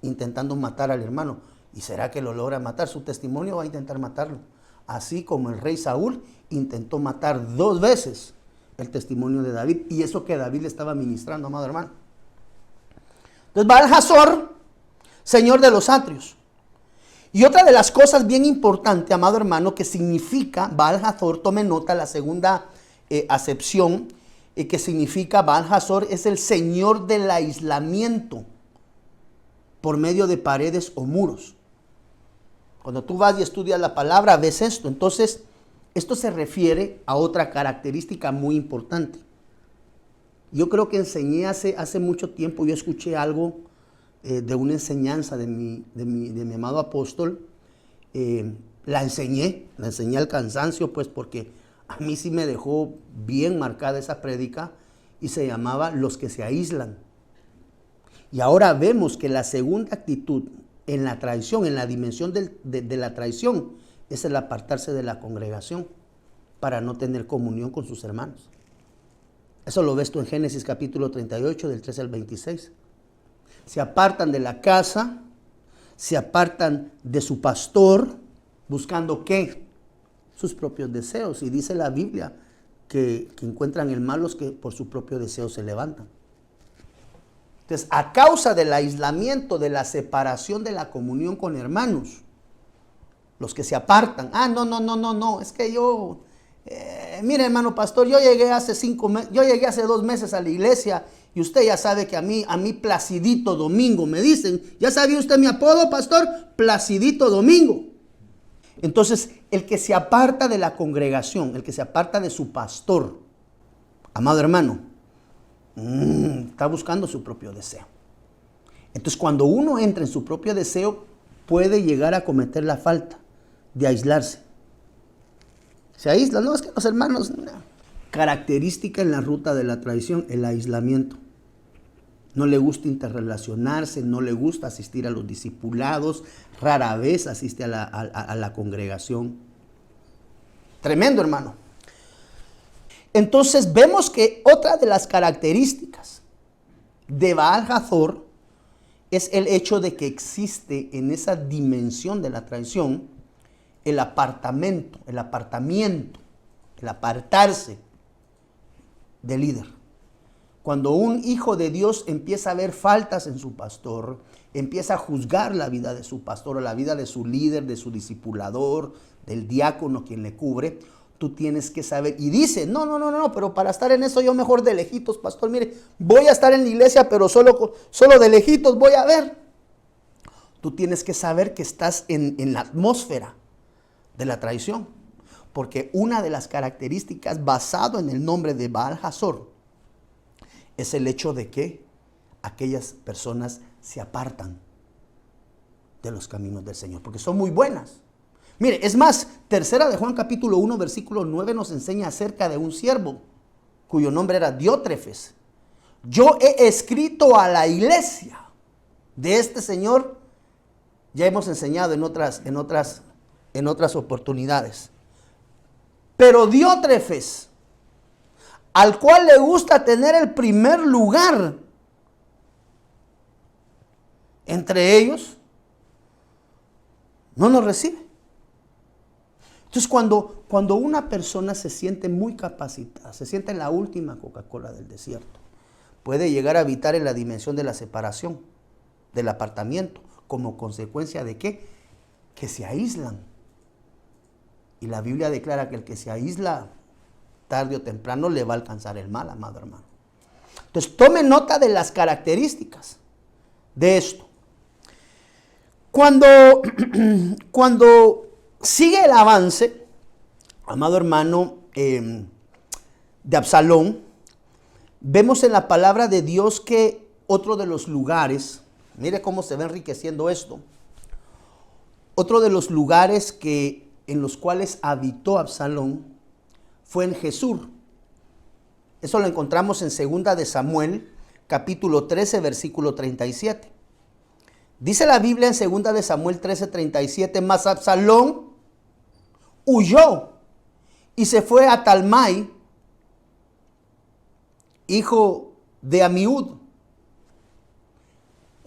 intentando matar al hermano. ¿Y será que lo logra matar? Su testimonio va a intentar matarlo. Así como el rey Saúl intentó matar 2 veces el testimonio de David. Y eso que David le estaba ministrando, amado hermano. Entonces Baal-Hazor, señor de los atrios. Y otra de las cosas bien importantes, amado hermano, que significa Baal-Hazor, tome nota, la segunda acepción que significa Baal-Hazor es el señor del aislamiento por medio de paredes o muros. Cuando tú vas y estudias la palabra, ves esto. Entonces, esto se refiere a otra característica muy importante. Yo creo que enseñé hace mucho tiempo, yo escuché algo de una enseñanza de mi amado apóstol. La enseñé al cansancio, pues, porque a mí sí me dejó bien marcada esa prédica y se llamaba Los que se aíslan. Y ahora vemos que la segunda actitud en la traición, en la dimensión de la traición, es el apartarse de la congregación para no tener comunión con sus hermanos. Eso lo ves tú en Génesis capítulo 38, del 13 al 26. Se apartan de la casa, se apartan de su pastor, buscando ¿qué? Sus propios deseos. Y dice la Biblia que encuentran el mal los que por su propio deseo se levantan. Entonces, a causa del aislamiento, de la separación de la comunión con hermanos, los que se apartan, no, es que yo, mire hermano pastor, yo llegué hace 2 meses a la iglesia y usted ya sabe que a mí Placidito Domingo me dicen, ¿ya sabía usted mi apodo, pastor? Placidito Domingo. Entonces, el que se aparta de la congregación, el que se aparta de su pastor, amado hermano, está buscando su propio deseo. Entonces, cuando uno entra en su propio deseo, puede llegar a cometer la falta de aislarse. Se aísla, no, es que los hermanos, no. Característica en la ruta de la traición, el aislamiento. No le gusta interrelacionarse, no le gusta asistir a los discipulados, rara vez asiste a la congregación. Tremendo, hermano. Entonces vemos que otra de las características de Baal-Hazor es el hecho de que existe en esa dimensión de la traición el apartarse del líder. Cuando un hijo de Dios empieza a ver faltas en su pastor, empieza a juzgar la vida de su pastor o la vida de su líder, de su discipulador, del diácono quien le cubre, tú tienes que saber. Y dice, no, pero para estar en eso yo mejor de lejitos, pastor, mire, voy a estar en la iglesia, pero solo de lejitos voy a ver. Tú tienes que saber que estás en la atmósfera de la traición. Porque una de las características basado en el nombre de Baal-Hazor es el hecho de que aquellas personas se apartan de los caminos del Señor, porque son muy buenas. Mire, es más, tercera de Juan capítulo 1, versículo 9 nos enseña acerca de un siervo cuyo nombre era Diótrefes. Yo he escrito a la iglesia de este Señor, ya hemos enseñado en otras oportunidades. Pero Diótrefes, al cual le gusta tener el primer lugar entre ellos, no nos recibe. Entonces cuando una persona se siente muy capacitada, se siente en la última Coca-Cola del desierto, puede llegar a habitar en la dimensión de la separación, del apartamiento, como consecuencia de ¿qué? Que se aíslan. Y la Biblia declara que el que se aísla tarde o temprano le va a alcanzar el mal, amado hermano. Entonces tome nota de las características de esto. Cuando sigue el avance, amado hermano, de Absalón, vemos en la palabra de Dios que otro de los lugares, mire cómo se va enriqueciendo esto, otro de los lugares en los cuales habitó Absalón fue en Jesur. Eso lo encontramos en 2 de Samuel, capítulo 13, versículo 37. Dice la Biblia en 2 de Samuel 13, 37, mas Absalón huyó y se fue a Talmai, hijo de Amiud,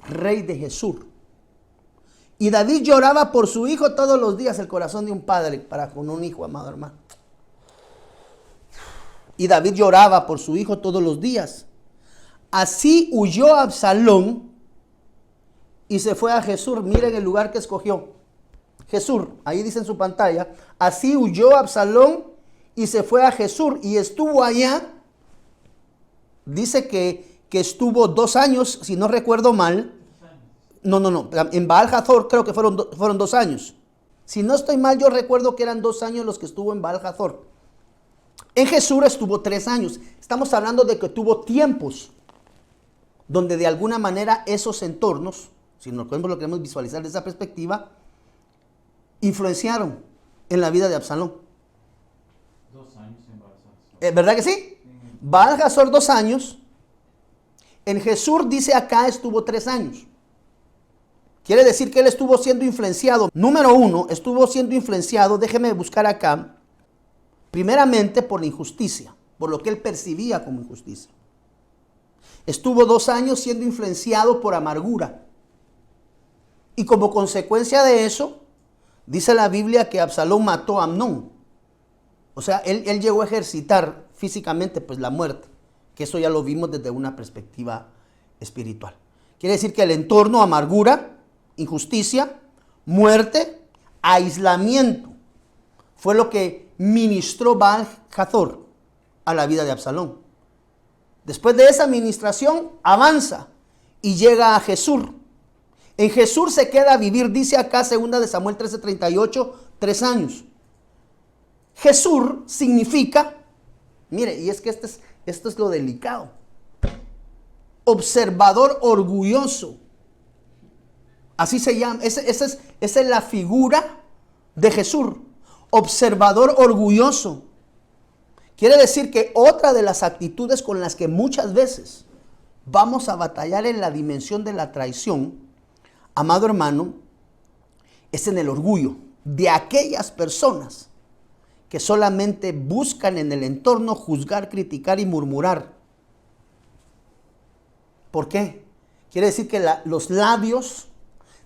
rey de Jesur. Y David lloraba por su hijo todos los días, el corazón de un padre para con un hijo, amado hermano. Y David lloraba por su hijo todos los días. Así huyó Absalón y se fue a Jesur. Miren el lugar que escogió. Jesur, ahí dice en su pantalla. Así huyó Absalón y se fue a Jesur y estuvo allá. Dice que estuvo 2 años, si no recuerdo mal. No. En Baal-Hazor creo que fueron 2 años. Si no estoy mal, yo recuerdo que eran 2 años los que estuvo en Baal-Hazor. En Jesur estuvo 3 años. Estamos hablando de que tuvo tiempos donde de alguna manera esos entornos, si lo queremos visualizar de esa perspectiva, influenciaron en la vida de Absalón. 2 años en Baal-Hazor. ¿Verdad que sí? Baal-Hazor 2 años. En Jesur dice acá estuvo 3 años. Quiere decir que él estuvo siendo influenciado. Número 1, estuvo siendo influenciado, déjeme buscar acá, primeramente por la injusticia, por lo que él percibía como injusticia. Estuvo 2 años siendo influenciado por amargura. Y como consecuencia de eso, dice la Biblia que Absalón mató a Amnón. O sea, él llegó a ejercitar físicamente pues la muerte, que eso ya lo vimos desde una perspectiva espiritual. Quiere decir que el entorno, amargura, injusticia, muerte, aislamiento, fue lo que ministró Baal-Hazor a la vida de Absalón. Después de esa administración, avanza y llega a Jesur. En Jesur se queda a vivir, dice acá 2 de Samuel 13:38, 3 años. Jesur significa, mire, y es que esto es lo delicado, observador orgulloso. Así se llama, esa es la figura de Jesur, observador orgulloso. Quiere decir que otra de las actitudes con las que muchas veces vamos a batallar en la dimensión de la traición, amado hermano, es en el orgullo de aquellas personas que solamente buscan en el entorno juzgar, criticar y murmurar. ¿Por qué? Quiere decir que los labios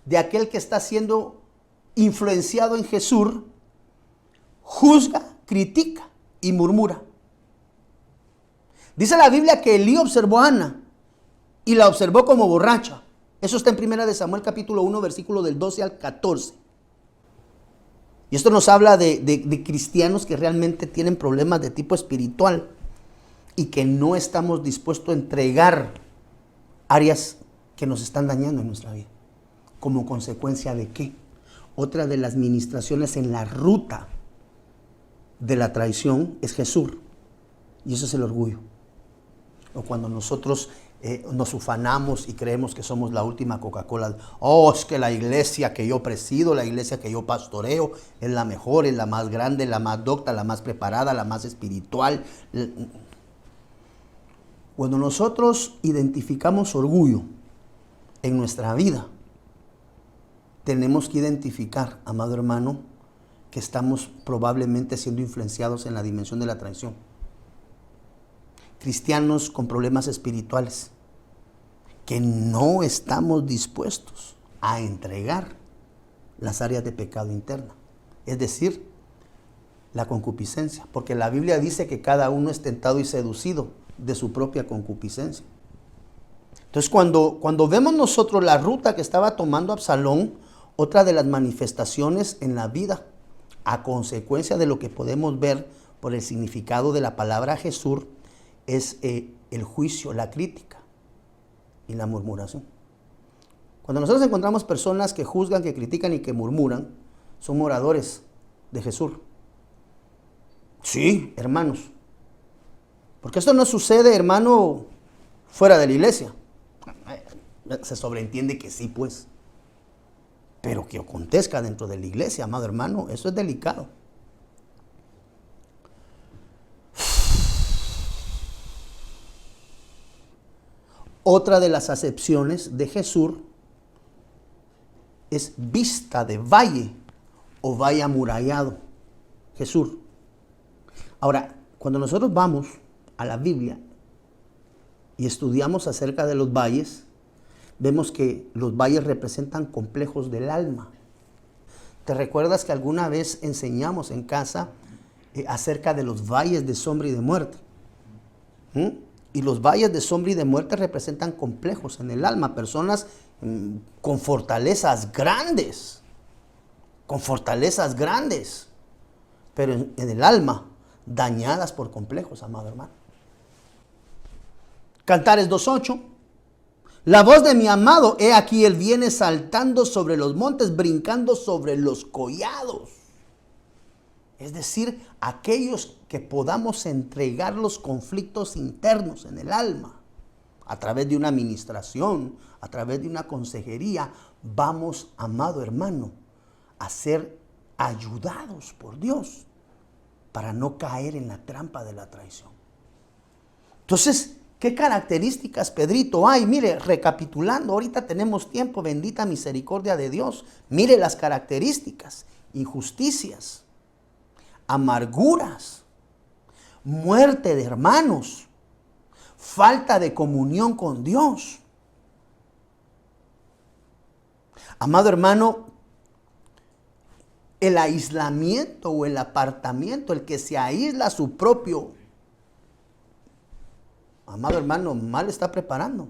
de aquel que está siendo influenciado en Jesús juzga, critica y murmura. Dice la Biblia que Elí observó a Ana y la observó como borracha. Eso está en 1 Samuel capítulo 1, versículo del 12 al 14. Y esto nos habla de cristianos que realmente tienen problemas de tipo espiritual y que no estamos dispuestos a entregar áreas que nos están dañando en nuestra vida. ¿Como consecuencia de qué? Otra de las ministraciones en la ruta de la traición es Jesús. Y eso es el orgullo. O cuando nosotros nos ufanamos y creemos que somos la última Coca-Cola. Oh, es que la iglesia que yo presido, la iglesia que yo pastoreo, es la mejor, es la más grande, la más docta, la más preparada, la más espiritual. Cuando nosotros identificamos orgullo en nuestra vida, tenemos que identificar, amado hermano, que estamos probablemente siendo influenciados en la dimensión de la traición. Cristianos con problemas espirituales que no estamos dispuestos a entregar las áreas de pecado interna, es decir, la concupiscencia, porque la Biblia dice que cada uno es tentado y seducido de su propia concupiscencia. Entonces cuando vemos nosotros la ruta que estaba tomando Absalón, otra de las manifestaciones en la vida a consecuencia de lo que podemos ver por el significado de la palabra Jesús es el juicio, la crítica y la murmuración. Cuando nosotros encontramos personas que juzgan, que critican y que murmuran, son moradores de Jesús. Sí, hermanos. Porque esto no sucede, hermano, fuera de la iglesia. Se sobreentiende que sí, pues. Pero que acontezca dentro de la iglesia, amado hermano, eso es delicado. Otra de las acepciones de Jesús es vista de valle o valle amurallado. Jesús. Ahora, cuando nosotros vamos a la Biblia y estudiamos acerca de los valles, vemos que los valles representan complejos del alma. ¿Te recuerdas que alguna vez enseñamos en casa acerca de los valles de sombra y de muerte? Y los valles de sombra y de muerte representan complejos en el alma, personas con fortalezas grandes, pero en el alma dañadas por complejos, amado hermano. Cantares 2:8. La voz de mi amado, he aquí, él viene saltando sobre los montes, brincando sobre los collados. Es decir, aquellos que podamos entregar los conflictos internos en el alma, a través de una administración, a través de una consejería, vamos, amado hermano, a ser ayudados por Dios para no caer en la trampa de la traición. Entonces, ¿qué características, Pedrito, hay? Mire, recapitulando, ahorita tenemos tiempo, bendita misericordia de Dios. Mire las características: injusticias, amarguras, muerte de hermanos, falta de comunión con Dios. Amado hermano, el aislamiento o el apartamiento, el que se aísla a su propio, amado hermano, mal está preparando.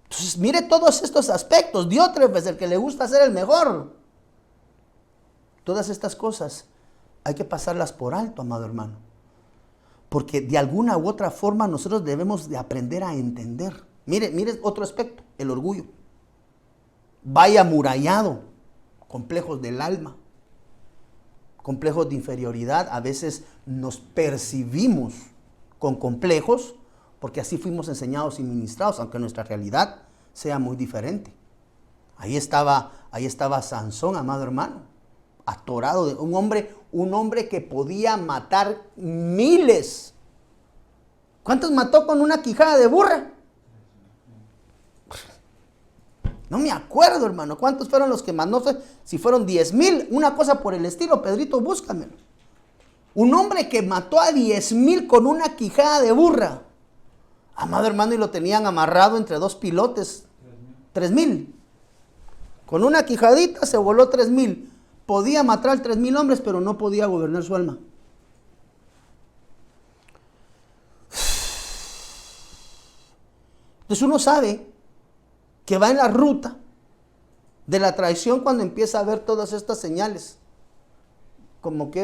Entonces, mire todos estos aspectos. Diótrefes, el que le gusta ser el mejor. Todas estas cosas hay que pasarlas por alto, amado hermano. Porque de alguna u otra forma nosotros debemos de aprender a entender. Mire otro aspecto, el orgullo. Vaya amurallado, complejos del alma, complejos de inferioridad. A veces nos percibimos con complejos porque así fuimos enseñados y ministrados, aunque nuestra realidad sea muy diferente. Ahí estaba Sansón, amado hermano, atorado de un hombre que podía matar miles. ¿Cuántos mató con una quijada de burra? No me acuerdo, hermano. ¿Cuántos fueron los que mandó? Si fueron 10,000, una cosa por el estilo. Pedrito, búscamelo. Un hombre que mató a 10,000 con una quijada de burra. Amado hermano, y lo tenían amarrado entre dos pilotes. 3,000. Con una quijadita se voló 3,000. Podía matar a 3,000 hombres, pero no podía gobernar su alma. Entonces uno sabe que va en la ruta de la traición cuando empieza a ver todas estas señales. Como que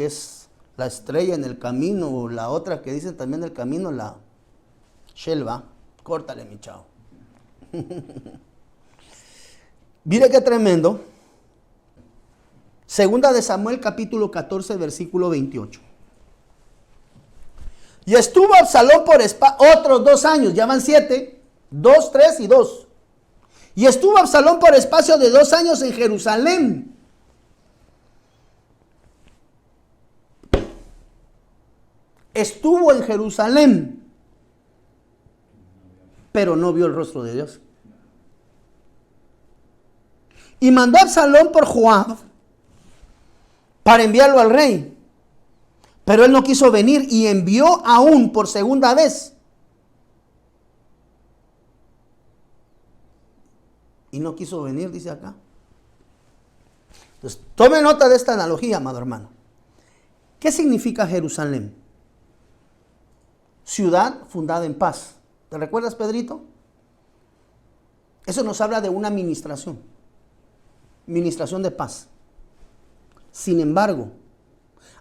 es la estrella en el camino, o la otra que dicen también el camino, la Shelva. Córtale, mi chavo. Mire qué tremendo. Segunda de Samuel, capítulo 14, versículo 28. Y estuvo Absalón por otros 2 años, ya van 7, 2, 3 y 2. Y estuvo Absalón por espacio de 2 años en Jerusalén. Estuvo en Jerusalén, pero no vio el rostro de Dios. Y mandó a Absalón por Joab para enviarlo al rey. Pero él no quiso venir y envió aún por segunda vez. Y no quiso venir, dice acá. Entonces, tome nota de esta analogía, amado hermano. ¿Qué significa Jerusalén? Ciudad fundada en paz. ¿Te recuerdas, Pedrito? Eso nos habla de una administración de paz. Sin embargo,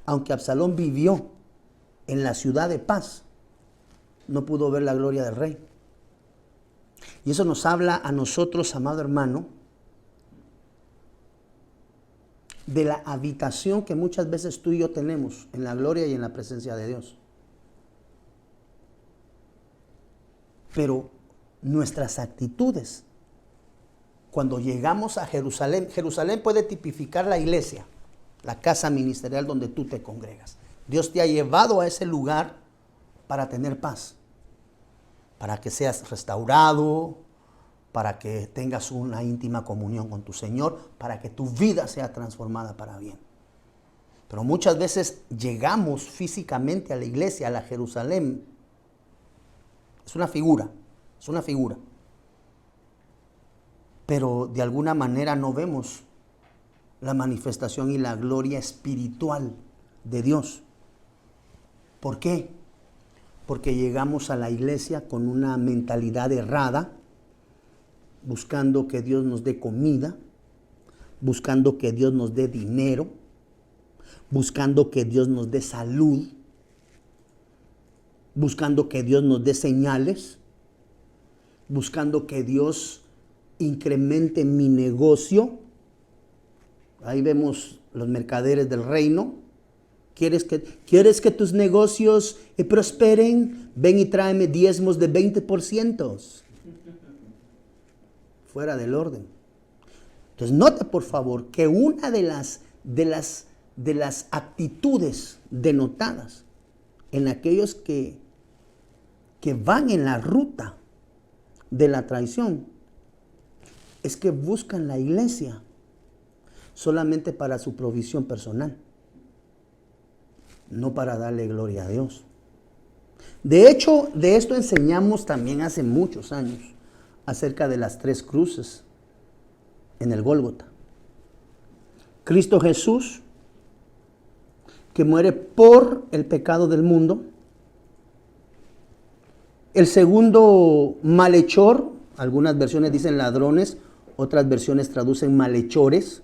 aunque Absalón vivió en la ciudad de paz, no pudo ver la gloria del rey. Y eso nos habla a nosotros, amado hermano, de la habitación que muchas veces tú y yo tenemos en la gloria y en la presencia de Dios. Pero nuestras actitudes, cuando llegamos a Jerusalén, Jerusalén puede tipificar la iglesia, la casa ministerial donde tú te congregas. Dios te ha llevado a ese lugar para tener paz, para que seas restaurado, para que tengas una íntima comunión con tu Señor, para que tu vida sea transformada para bien. Pero muchas veces llegamos físicamente a la iglesia, a la Jerusalén. Es una figura. Pero de alguna manera no vemos la manifestación y la gloria espiritual de Dios. ¿Por qué? Porque llegamos a la iglesia con una mentalidad errada, buscando que Dios nos dé comida, buscando que Dios nos dé dinero, buscando que Dios nos dé salud, buscando que Dios nos dé señales, buscando que Dios incremente mi negocio. Ahí vemos los mercaderes del reino. ¿Quieres que tus negocios prosperen? Ven y tráeme diezmos de 20%. Fuera del orden. Entonces note por favor que una de las actitudes denotadas en aquellos que van en la ruta de la traición es que buscan la iglesia solamente para su provisión personal, no para darle gloria a Dios. De hecho, de esto enseñamos también hace muchos años, acerca de las 3 cruces en el Gólgota. Cristo Jesús, que muere por el pecado del mundo. El segundo malhechor, algunas versiones dicen ladrones, otras versiones traducen malhechores.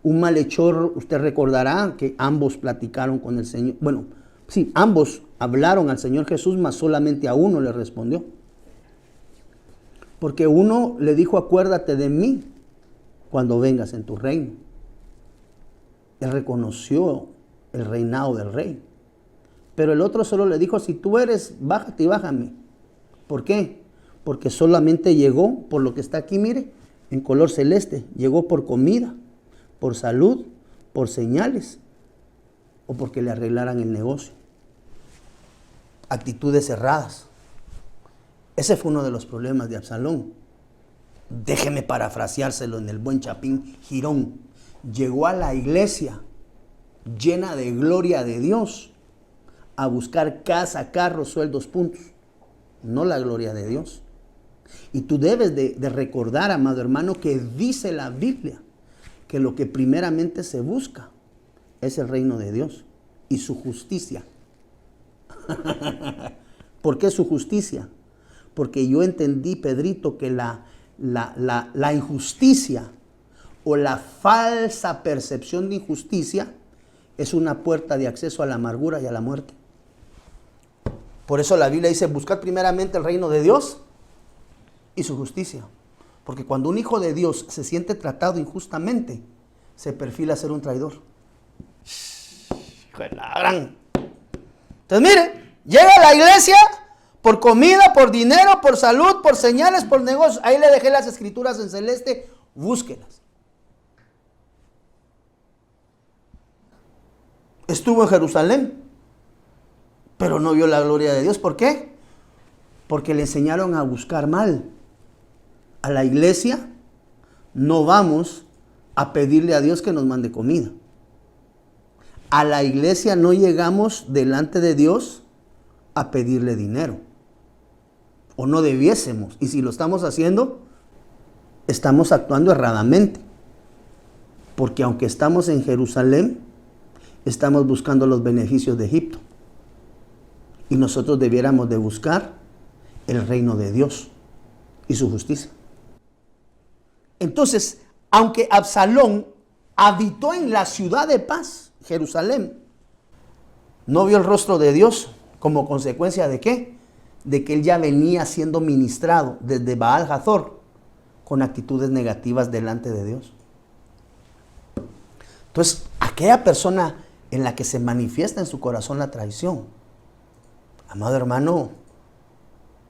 Un malhechor, usted recordará que ambos platicaron con el Señor. Bueno, sí, ambos hablaron al Señor Jesús, mas solamente a uno le respondió. Porque uno le dijo, acuérdate de mí cuando vengas en tu reino. Él reconoció el reinado del rey. Pero el otro solo le dijo, si tú eres, bájate y bájame. ¿Por qué? Porque solamente llegó por lo que está aquí, mire, en color celeste. Llegó por comida, por salud, por señales o porque le arreglaran el negocio. Actitudes erradas. Ese fue uno de los problemas de Absalón. Déjeme parafraseárselo en el buen Chapín Girón. Llegó a la iglesia llena de gloria de Dios, a buscar casa, carros, sueldos, puntos. No la gloria de Dios. Y tú debes de recordar, amado hermano, que dice la Biblia que lo que primeramente se busca es el reino de Dios y su justicia. ¿Por qué su justicia? Porque yo entendí, Pedrito, que la injusticia o la falsa percepción de injusticia es una puerta de acceso a la amargura y a la muerte. Por eso la Biblia dice, buscad primeramente el reino de Dios y su justicia. Porque cuando un hijo de Dios se siente tratado injustamente, se perfila a ser un traidor. Hijo de la gran. Entonces mire, llega a la iglesia por comida, por dinero, por salud, por señales, por negocios. Ahí le dejé las escrituras en celeste, búsquelas. Estuvo en Jerusalén, pero no vio la gloria de Dios. ¿Por qué? Porque le enseñaron a buscar mal. A la iglesia no vamos a pedirle a Dios que nos mande comida. A la iglesia no llegamos delante de Dios a pedirle dinero. O no debiésemos. Y si lo estamos haciendo, estamos actuando erradamente. Porque aunque estamos en Jerusalén, estamos buscando los beneficios de Egipto. Y nosotros debiéramos de buscar el reino de Dios y su justicia. Entonces, aunque Absalón habitó en la ciudad de paz, Jerusalén, no vio el rostro de Dios. ¿Como consecuencia de qué? De que él ya venía siendo ministrado desde Baal Hazor con actitudes negativas delante de Dios. Entonces, aquella persona en la que se manifiesta en su corazón la traición, amado hermano,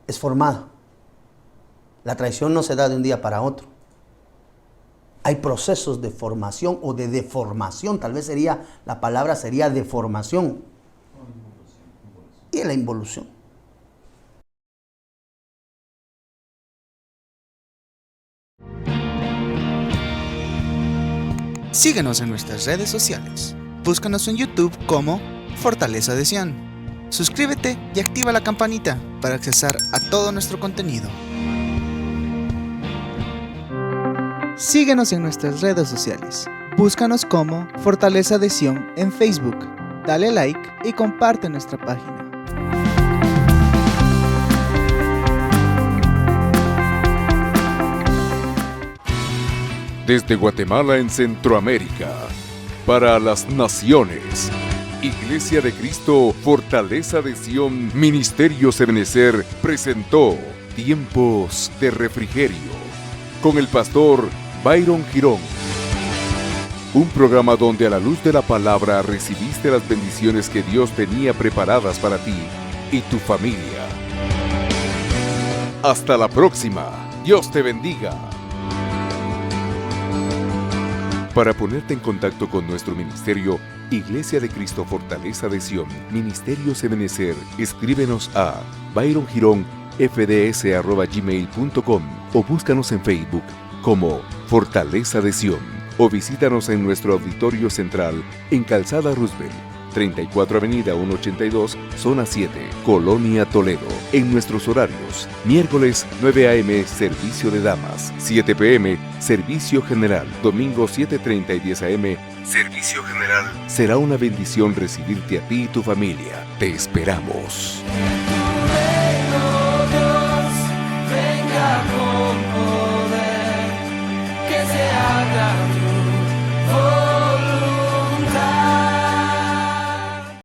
es formada. La traición no se da de un día para otro. Hay procesos de formación o de deformación, tal vez la palabra sería deformación. Y la involución. Síguenos en nuestras redes sociales. Búscanos en YouTube como Fortaleza de Sion. Suscríbete y activa la campanita para accesar a todo nuestro contenido. Síguenos en nuestras redes sociales. Búscanos como Fortaleza de Sion en Facebook. Dale like y comparte nuestra página. Desde Guatemala en Centroamérica, para las naciones, Iglesia de Cristo, Fortaleza de Sion, Ministerios Ebenecer presentó Tiempos de Refrigerio con el pastor Byron Girón. Un programa donde a la luz de la palabra recibiste las bendiciones que Dios tenía preparadas para ti y tu familia. Hasta la próxima. Dios te bendiga. Para ponerte en contacto con nuestro ministerio, Iglesia de Cristo Fortaleza de Sion, Ministerios Ebenecer, escríbenos a byrongironfds@gmail.com o búscanos en Facebook como Fortaleza de Sion o visítanos en nuestro auditorio central en Calzada Roosevelt, 34 Avenida 182, Zona 7, Colonia Toledo. En nuestros horarios: miércoles 9 a.m. servicio de damas, 7 p.m. servicio general, domingo 7:30 y 10 a.m. servicio general. Será una bendición recibirte a ti y tu familia. Te esperamos.